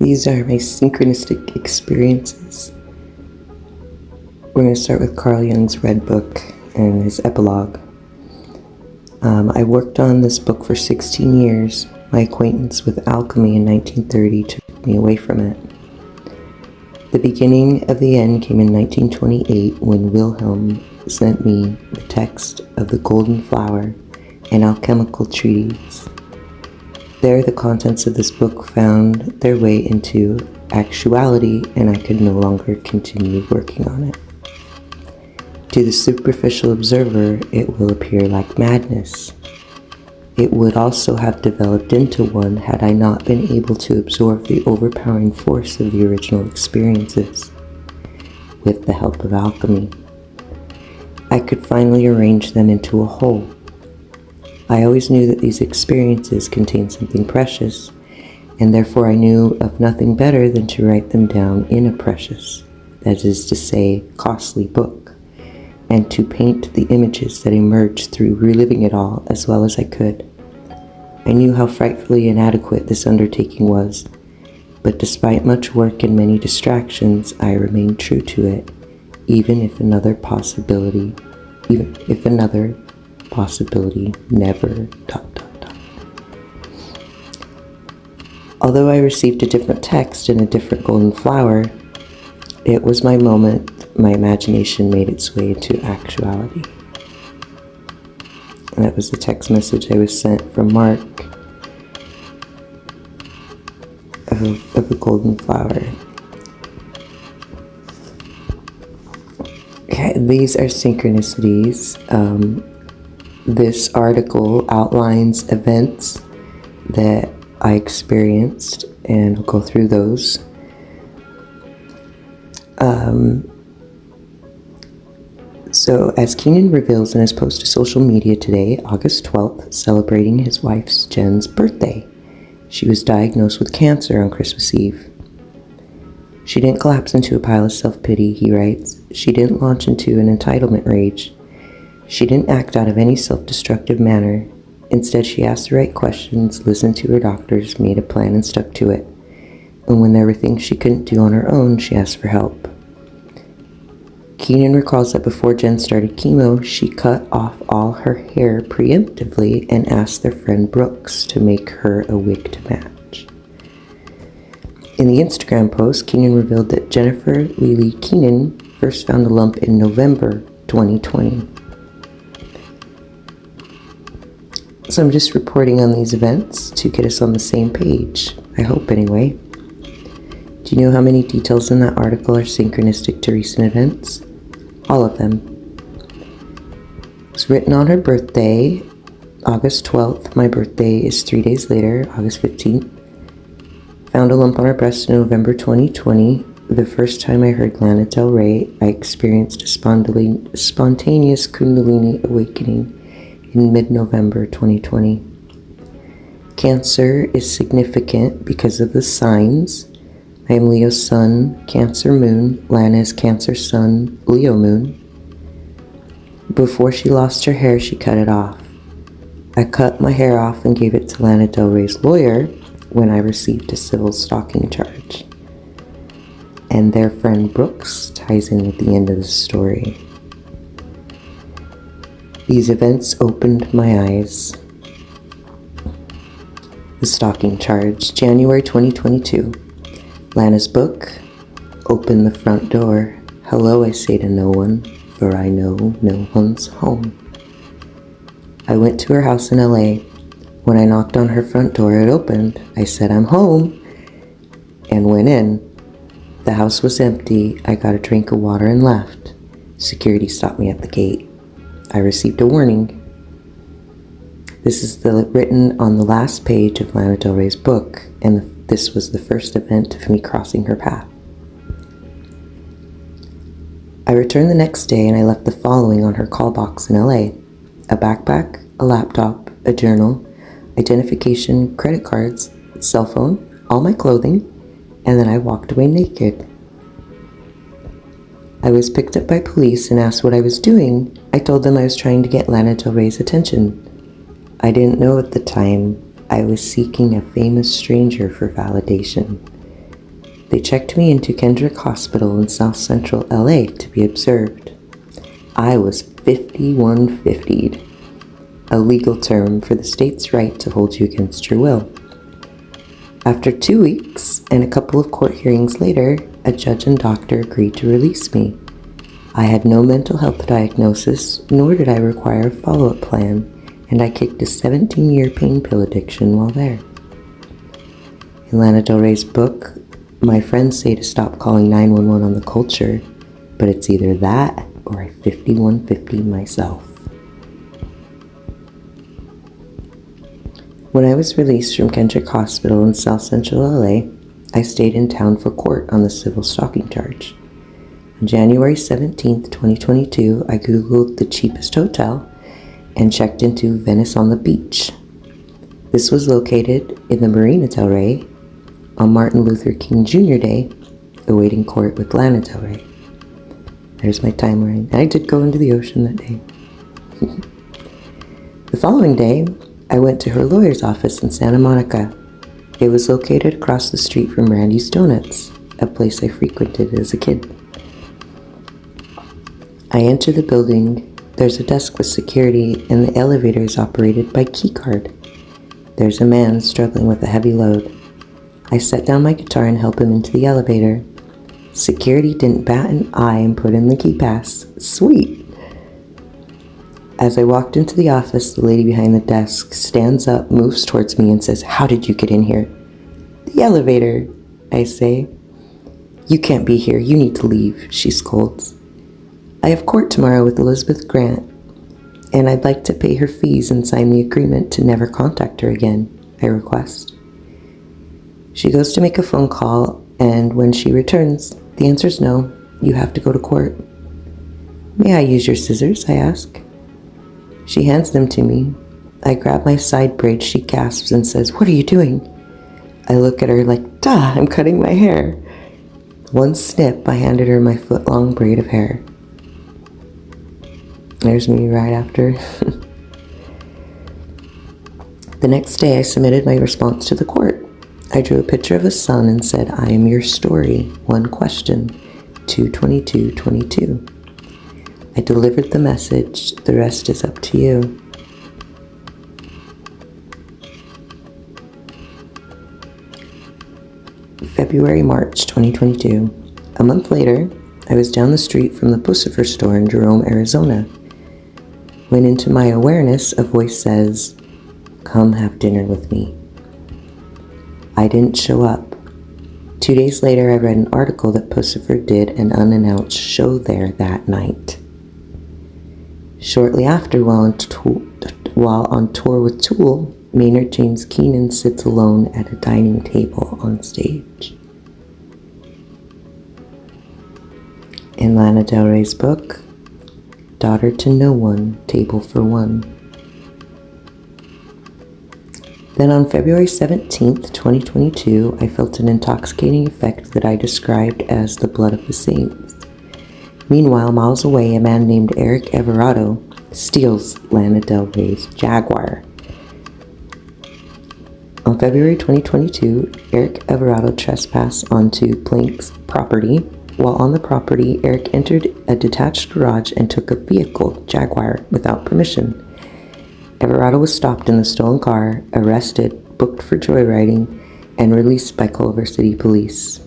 These are my synchronistic experiences. We're going to start with Carl Jung's Red Book and his epilogue. I worked on this book for 16 years. My acquaintance with alchemy in 1930 took me away from it. The beginning of the end came in 1928 when Wilhelm sent me the text of The Golden Flower, an alchemical treatise. There, the contents of this book found their way into actuality, and I could no longer continue working on it. To the superficial observer, it will appear like madness. It would also have developed into one had I not been able to absorb the overpowering force of the original experiences. With the help of alchemy, I could finally arrange them into a whole. I always knew that these experiences contained something precious, and therefore I knew of nothing better than to write them down in a precious, that is to say, costly book, and to paint the images that emerged through reliving it all as well as I could. I knew how frightfully inadequate this undertaking was, but despite much work and many distractions, I remained true to it, even if another possibility never ... Although I received a different text and a different golden flower, it was my moment. My imagination made its way into actuality. And that was the text message I was sent from Mark of the golden flower. Okay, these are synchronicities. This article outlines events that I experienced, and I'll go through those. So, as Keenan reveals in his post to social media today, August 12th, celebrating his wife's Jen's birthday. She was diagnosed with cancer on Christmas Eve. She didn't collapse into a pile of self-pity, he writes. She didn't launch into an entitlement rage. She didn't act out of any self-destructive manner. Instead, she asked the right questions, listened to her doctors, made a plan, and stuck to it. And when there were things she couldn't do on her own, she asked for help. Keenan recalls that before Jen started chemo, she cut off all her hair preemptively and asked their friend Brooks to make her a wig to match. In the Instagram post, Keenan revealed that Jennifer Lily Keenan first found a lump in November 2020. So I'm just reporting on these events to get us on the same page. I hope, anyway. Do you know how many details in that article are synchronistic to recent events? All of them. It was written on her birthday, August 12th. My birthday is 3 days later, August 15th. Found a lump on her breast in November 2020. The first time I heard Lana Del Rey, I experienced a spontaneous Kundalini awakening in mid-November 2020. Cancer is significant because of the signs. I am Leo Sun, Cancer Moon. Lana is Cancer Sun, Leo Moon. Before she lost her hair, she cut it off. I cut my hair off and gave it to Lana Del Rey's lawyer when I received a civil stalking charge. And their friend Brooks ties in with the end of the story. These events opened my eyes. The stalking charge, January 2022. Lana's book, Open the Front Door. Hello, I say to no one, for I know no one's home. I went to her house in LA. When I knocked on her front door, it opened. I said, I'm home, and went in. The house was empty. I got a drink of water and left. Security stopped me at the gate. I received a warning. This is written on the last page of Lana Del Rey's book, and this was the first event of me crossing her path. I returned the next day and I left the following on her call box in LA. A backpack, a laptop, a journal, identification, credit cards, cell phone, all my clothing, and then I walked away naked. I was picked up by police and asked what I was doing. I told them I was trying to get Lana Del Rey's attention. I didn't know at the time I was seeking a famous stranger for validation. They checked me into Kendrick Hospital in South Central LA to be observed. I was 5150'd, a legal term for the state's right to hold you against your will. After 2 weeks and a couple of court hearings later, a judge and doctor agreed to release me. I had no mental health diagnosis, nor did I require a follow-up plan, and I kicked a 17-year pain pill addiction while there. In Lana Del Rey's book, my friends say to stop calling 911 on the culture, but it's either that or I 5150 myself. When I was released from Kendrick Hospital in South Central LA, I stayed in town for court on the civil stalking charge. On January 17th, 2022, I Googled the cheapest hotel and checked into Venice on the Beach. This was located in the Marina Del Rey on Martin Luther King Jr. Day, awaiting court with Lana Del Rey. There's my timeline. I did go into the ocean that day. The following day, I went to her lawyer's office in Santa Monica. It was located across the street from Randy's Donuts, a place I frequented as a kid. I enter the building. There's a desk with security, and the elevator is operated by keycard. There's a man struggling with a heavy load. I set down my guitar and help him into the elevator. Security didn't bat an eye and put in the key pass. Sweet! As I walked into the office, the lady behind the desk stands up, moves towards me, and says, "How did you get in here?" "The elevator," I say. "You can't be here. You need to leave," she scolds. "I have court tomorrow with Elizabeth Grant, and I'd like to pay her fees and sign the agreement to never contact her again," I request. She goes to make a phone call, and when she returns, the answer's no. You have to go to court. "May I use your scissors?" I ask. She hands them to me. I grab my side braid. She gasps and says, "What are you doing?" I look at her like, "Duh, I'm cutting my hair." One snip, I handed her my foot-long braid of hair. There's me right after. The next day, I submitted my response to the court. I drew a picture of a sun and said, "I am your story. One question. 2/22/22. I delivered the message. The rest is up to you. February-March 2022. A month later, I was down the street from the Pussifer store in Jerome, Arizona. When into my awareness, a voice says, "Come have dinner with me." I didn't show up. 2 days later, I read an article that Pussifer did an unannounced show there that night. Shortly after, while on tour with Tool, Maynard James Keenan sits alone at a dining table on stage. In Lana Del Rey's book, Daughter to No One, Table for One. Then on February 17th, 2022, I felt an intoxicating effect that I described as the blood of the saints. Meanwhile, miles away, a man named Eric Everardo steals Lana Del Rey's Jaguar. On February 2022, Eric Everardo trespassed onto Plank's property. While on the property, Eric entered a detached garage and took a vehicle, Jaguar, without permission. Everardo was stopped in the stolen car, arrested, booked for joyriding, and released by Culver City Police.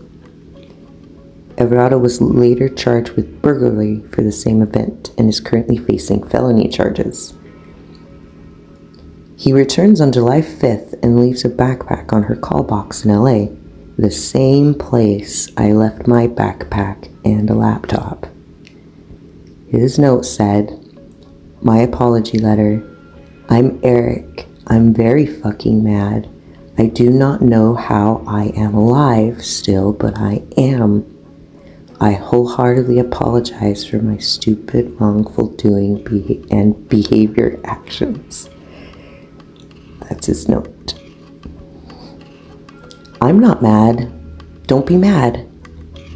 Everardo was later charged with burglary for the same event and is currently facing felony charges. He returns on July 5th and leaves a backpack on her call box in LA, the same place I left my backpack and a laptop. His note said, "My apology letter. I'm Eric. I'm very fucking mad. I do not know how I am alive still, but I am. I wholeheartedly apologize for my stupid, wrongful doing and behavior actions." That's his note. I'm not mad. Don't be mad.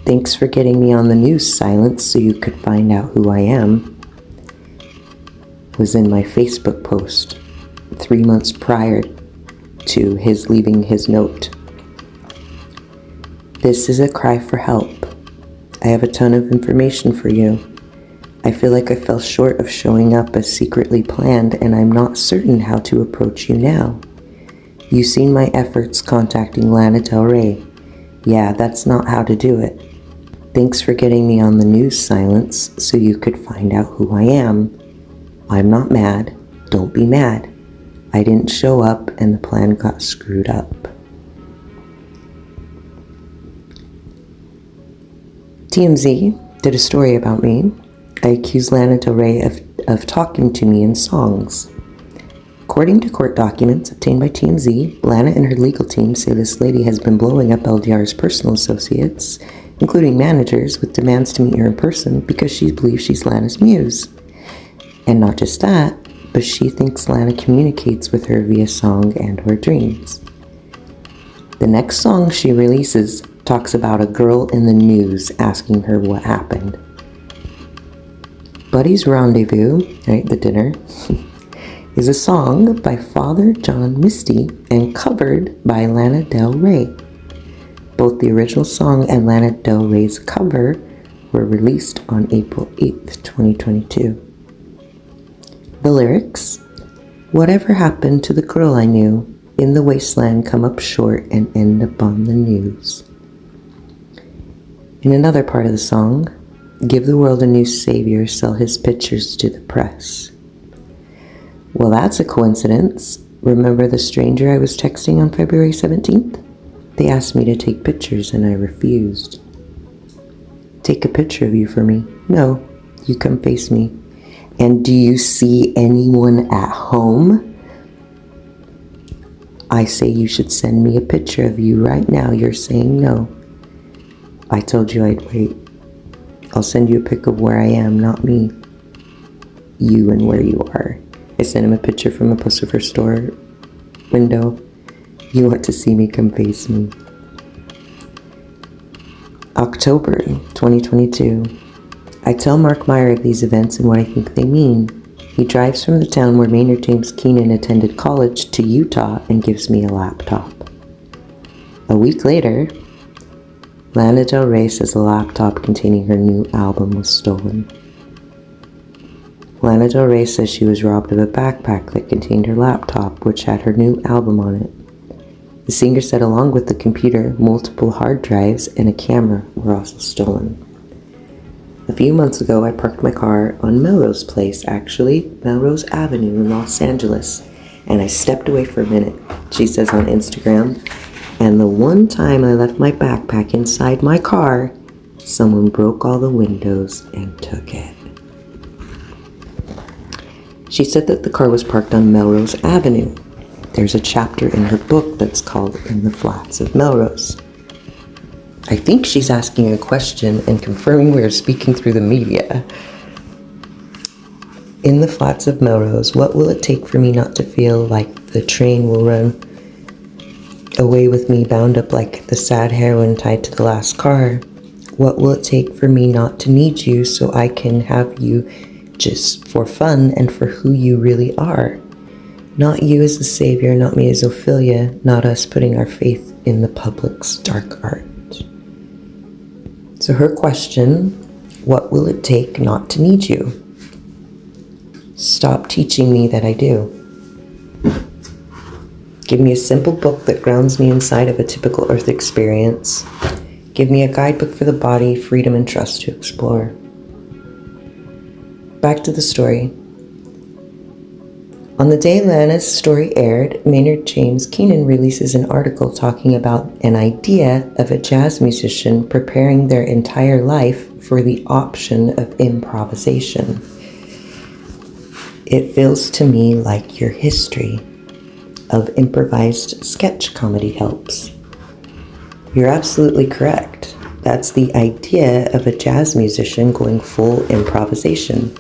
Thanks for getting me on the news, Silence, so you could find out who I am. Was in my Facebook post 3 months prior to his leaving his note. This is a cry for help. I have a ton of information for you. I feel like I fell short of showing up as secretly planned, and I'm not certain how to approach you now. You've seen my efforts contacting Lana Del Rey. Yeah, that's not how to do it. Thanks for getting me on the news, Silence, so you could find out who I am. I'm not mad. Don't be mad. I didn't show up and the plan got screwed up. TMZ did a story about me. I accused Lana Del Rey of talking to me in songs. According to court documents obtained by TMZ, Lana and her legal team say this lady has been blowing up LDR's personal associates, including managers, with demands to meet her in person because she believes she's Lana's muse. And not just that, but she thinks Lana communicates with her via song and or dreams. The next song she releases talks about a girl in the news asking her what happened. Buddy's Rendezvous, right, the dinner, is a song by Father John Misty and covered by Lana Del Rey. Both the original song and Lana Del Rey's cover were released on April 8th, 2022. The lyrics: whatever happened to the girl I knew, in the wasteland come up short and end up on the news. In another part of the song, give the world a new savior, sell his pictures to the press. Well, that's a coincidence. Remember the stranger I was texting on February 17th? They asked me to take pictures and I refused. Take a picture of you for me. No, you come face me. And do you see anyone at home? I say you should send me a picture of you right now. You're saying no. I told you I'd wait. I'll send you a pic of where I am, not me. You and where you are. I sent him a picture from a Pussifer store window. You want to see me, come face me. October 2022. I tell Mark Meyer of these events and what I think they mean. He drives from the town where Maynard James Keenan attended college to Utah and gives me a laptop. A week later, Lana Del Rey says a laptop containing her new album was stolen. Lana Del Rey says she was robbed of a backpack that contained her laptop, which had her new album on it. The singer said along with the computer, multiple hard drives and a camera were also stolen. A few months ago, I parked my car on Melrose Place, actually, Melrose Avenue in Los Angeles, and I stepped away for a minute, she says on Instagram, and the one time I left my backpack inside my car, someone broke all the windows and took it. She said that the car was parked on Melrose Avenue. There's a chapter in her book that's called In the Flats of Melrose. I think she's asking a question and confirming we are speaking through the media. In the Flats of Melrose, what will it take for me not to feel like the train will run away with me, bound up like the sad heroine tied to the last car? What will it take for me not to need you so I can have you just for fun and for who you really are? Not you as the savior, not me as Ophelia, not us putting our faith in the public's dark art. So her question, what will it take not to need you? Stop teaching me that I do. Give me a simple book that grounds me inside of a typical Earth experience. Give me a guidebook for the body, freedom and trust to explore. Back to the story. On the day Lana's story aired, Maynard James Keenan releases an article talking about an idea of a jazz musician preparing their entire life for the option of improvisation. It feels to me like your history of improvised sketch comedy helps. You're absolutely correct. That's the idea of a jazz musician going full improvisation.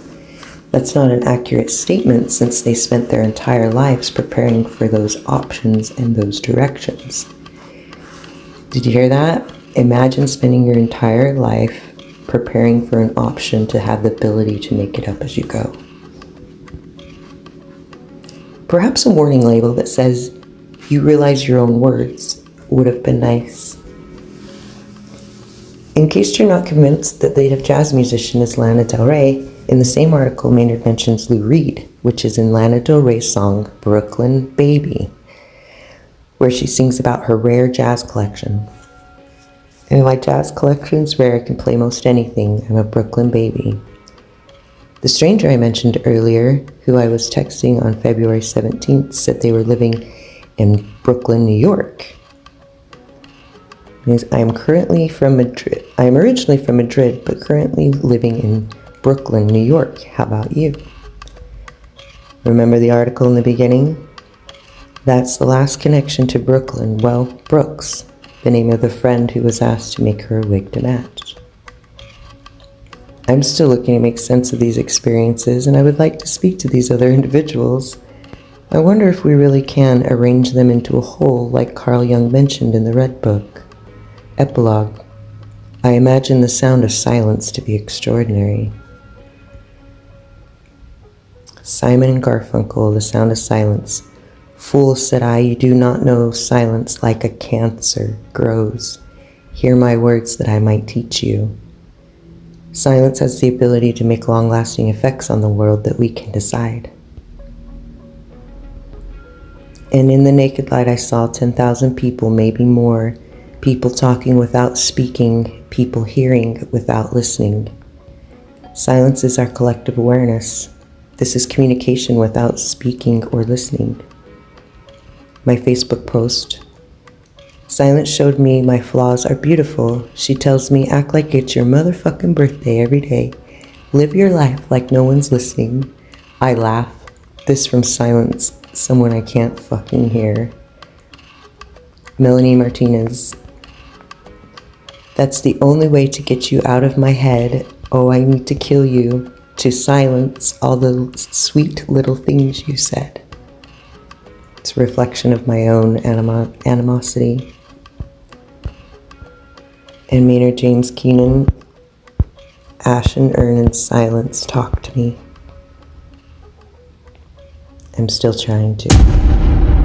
That's not an accurate statement since they spent their entire lives preparing for those options and those directions. Did you hear that? Imagine spending your entire life preparing for an option to have the ability to make it up as you go. Perhaps a warning label that says, you realize your own words would have been nice. In case you're not convinced that native jazz musician is Lana Del Rey, in the same article Maynard mentions Lou Reed, which is in Lana Del Rey's song Brooklyn Baby, where she sings about her rare jazz collection. And my jazz collection's rare, I can play most anything. I'm a Brooklyn baby. The stranger I mentioned earlier, who I was texting on February 17th, said they were living in Brooklyn, New York. I am currently from Madrid. I am originally from Madrid, but currently living in Brooklyn, New York. How about you? Remember the article in the beginning? That's the last connection to Brooklyn. Well, Brooks, the name of the friend who was asked to make her a wig to match. I'm still looking to make sense of these experiences, and I would like to speak to these other individuals. I wonder if we really can arrange them into a whole, like Carl Jung mentioned in the Red Book. Epilogue. I imagine the sound of silence to be extraordinary. Simon and Garfunkel, The Sound of Silence. Fool, said I, you do not know silence like a cancer grows. Hear my words that I might teach you. Silence has the ability to make long-lasting effects on the world that we can decide. And in the naked light I saw 10,000 people, maybe more, people talking without speaking, people hearing without listening. Silence is our collective awareness. This is communication without speaking or listening. My Facebook post. Silence showed me my flaws are beautiful. She tells me, act like it's your motherfucking birthday every day. Live your life like no one's listening. I laugh. This from Silence, someone I can't fucking hear. Melanie Martinez. That's the only way to get you out of my head. Oh, I need to kill you. To silence all the sweet little things you said. It's a reflection of my own animosity. And Maynard James Keenan, Ashen Urn in Silence, talk to me. I'm still trying to.